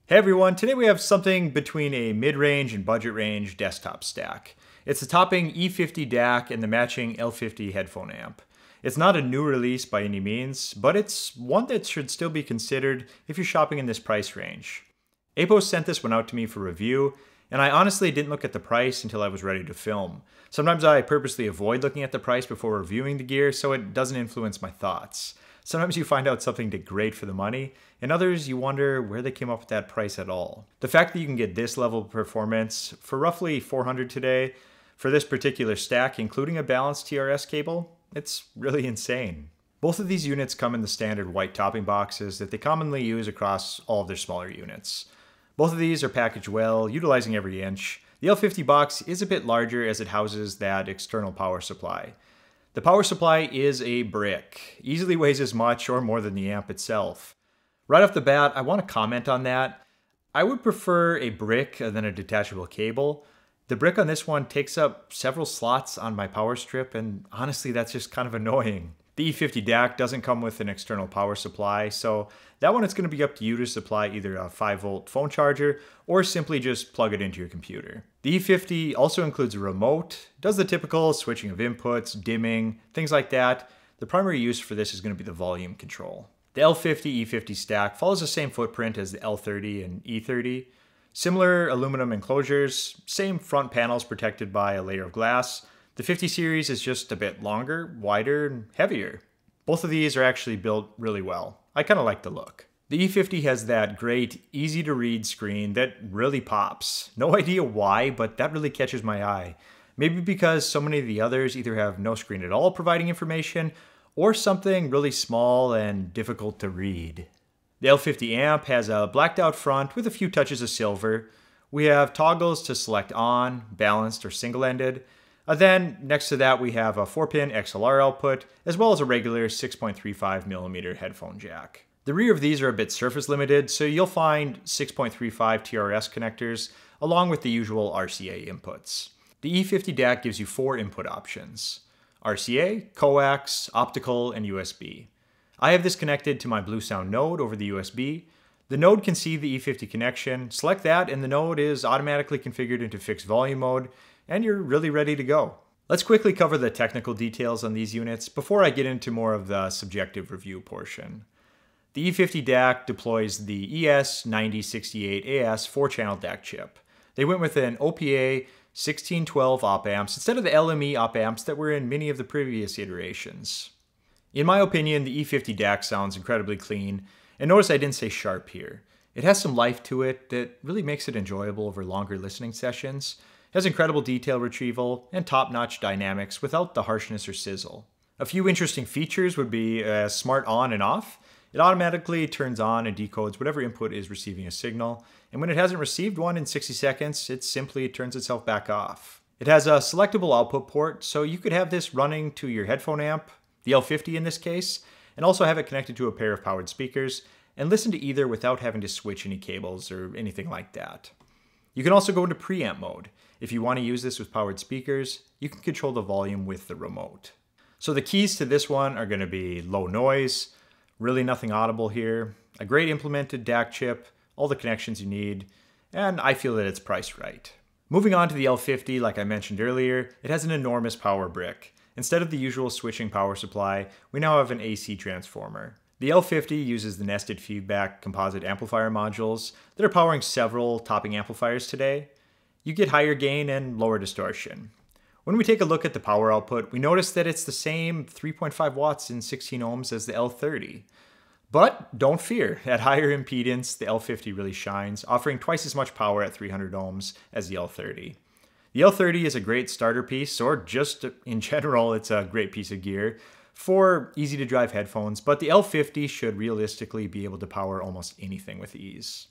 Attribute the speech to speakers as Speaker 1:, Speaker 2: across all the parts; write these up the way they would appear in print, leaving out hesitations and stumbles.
Speaker 1: Hey everyone, today we have something between a mid-range and budget range desktop stack. It's the topping E50 DAC and the matching L50 headphone amp. It's not a new release by any means, but it's one that should still be considered if you're shopping in this price range. Apos sent this one out to me for review, and I honestly didn't look at the price until I was ready to film. Sometimes I purposely avoid looking at the price before reviewing the gear so it doesn't influence my thoughts. Sometimes you find out something did great for the money, and others you wonder where they came up with that price at all. The fact that you can get this level of performance for roughly $400 today, for this particular stack, including a balanced TRS cable, it's really insane. Both of these units come in the standard white topping boxes that they commonly use across all of their smaller units. Both of these are packaged well, utilizing every inch. The L50 box is a bit larger as it houses that external power supply. The power supply is a brick, easily weighs as much or more than the amp itself. Right off the bat, I want to comment on that. I would prefer a brick than a detachable cable. The brick on this one takes up several slots on my power strip, and honestly that's just kind of annoying. The E50 DAC doesn't come with an external power supply, so that one it's going to be up to you to supply either a 5-volt phone charger or simply just plug it into your computer. The E50 also includes a remote, does the typical switching of inputs, dimming, things like that. The primary use for this is going to be the volume control. The L50 E50 stack follows the same footprint as the L30 and E30. Similar aluminum enclosures, same front panels protected by a layer of glass. The 50 series is just a bit longer, wider, and heavier. Both of these are actually built really well. I kind of like the look. The E50 has that great, easy to read screen that really pops. No idea why, but that really catches my eye. Maybe because so many of the others either have no screen at all providing information, or something really small and difficult to read. The L50 amp has a blacked out front with a few touches of silver. We have toggles to select on, balanced, or single-ended. Then next to that we have a 4-pin XLR output, as well as a regular 6.35mm headphone jack. The rear of these are a bit surface limited, so you'll find 6.35 TRS connectors, along with the usual RCA inputs. The E50 DAC gives you 4 input options: RCA, coax, optical, and USB. I have this connected to my Bluesound node over the USB. The node can see the E50 connection, select that, and the node is automatically configured into fixed volume mode, and you're really ready to go. Let's quickly cover the technical details on these units before I get into more of the subjective review portion. The E50 DAC deploys the ES9068AS 4-channel DAC chip. They went with an OPA 1612 op amps instead of the LME op amps that were in many of the previous iterations. In my opinion, the E50 DAC sounds incredibly clean, and notice I didn't say sharp here. It has some life to it that really makes it enjoyable over longer listening sessions. It has incredible detail retrieval and top-notch dynamics without the harshness or sizzle. A few interesting features would be smart on and off. It automatically turns on and decodes whatever input is receiving a signal, and when it hasn't received one in 60 seconds, it simply turns itself back off. It has a selectable output port, so you could have this running to your headphone amp, the L50 in this case, and also have it connected to a pair of powered speakers, and listen to either without having to switch any cables or anything like that. You can also go into preamp mode. If you want to use this with powered speakers, you can control the volume with the remote. So the keys to this one are going to be low noise, really nothing audible here, a great implemented DAC chip, all the connections you need, and I feel that it's priced right. Moving on to the L50, like I mentioned earlier, it has an enormous power brick. Instead of the usual switching power supply, we now have an AC transformer. The L50 uses the nested feedback composite amplifier modules that are powering several topping amplifiers today. You get higher gain and lower distortion. When we take a look at the power output, we notice that it's the same 3.5 watts and 16 ohms as the L30. But don't fear, at higher impedance, the L50 really shines, offering twice as much power at 300 ohms as the L30. The L30 is a great starter piece, or just in general, it's a great piece of gear for easy to drive headphones, but the L50 should realistically be able to power almost anything with ease.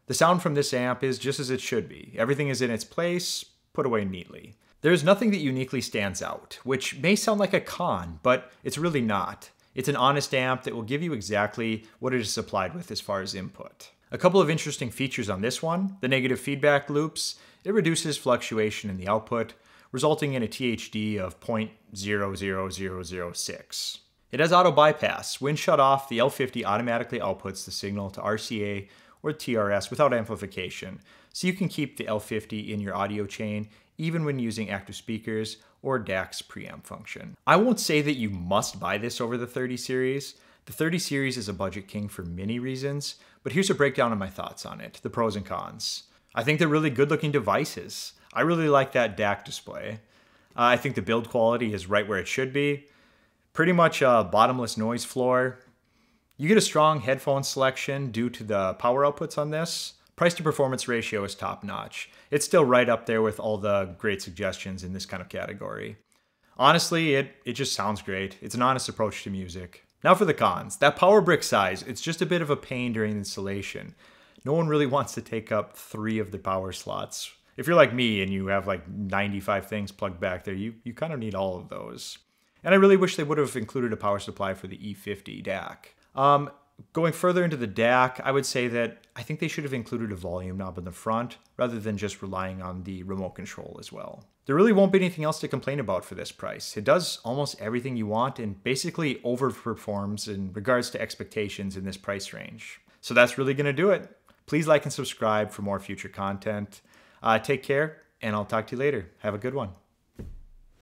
Speaker 1: The sound from this amp is just as it should be. Everything is in its place, put away neatly. There's nothing that uniquely stands out, which may sound like a con, but it's really not. It's an honest amp that will give you exactly what it is supplied with as far as input. A couple of interesting features on this one: the negative feedback loops. It reduces fluctuation in the output, resulting in a THD of 0.00006. It has auto bypass. When shut off, the L50 automatically outputs the signal to RCA or TRS without amplification, so you can keep the L50 in your audio chain even when using active speakers or DAC's preamp function. I won't say that you must buy this over the 30 series. The 30 series is a budget king for many reasons, but here's a breakdown of my thoughts on it, the pros and cons. I think they're really good looking devices. I really like that DAC display. I think the build quality is right where it should be. Pretty much a bottomless noise floor. You get a strong headphone selection due to the power outputs on this. Price to performance ratio is top notch. It's still right up there with all the great suggestions in this kind of category. Honestly, it just sounds great. It's an honest approach to music. Now for the cons. That power brick size, it's just a bit of a pain during installation. No one really wants to take up 3 of the power slots. If you're like me and you have like 95 things plugged back there, you kind of need all of those. And I really wish they would have included a power supply for the E50 DAC. Going further into the DAC, I would say that I think they should have included a volume knob in the front rather than just relying on the remote control as well. There really won't be anything else to complain about for this price. It does almost everything you want and basically overperforms in regards to expectations in this price range. So that's really going to do it. Please like and subscribe for more future content. Take care, and I'll talk to you later. Have a good one.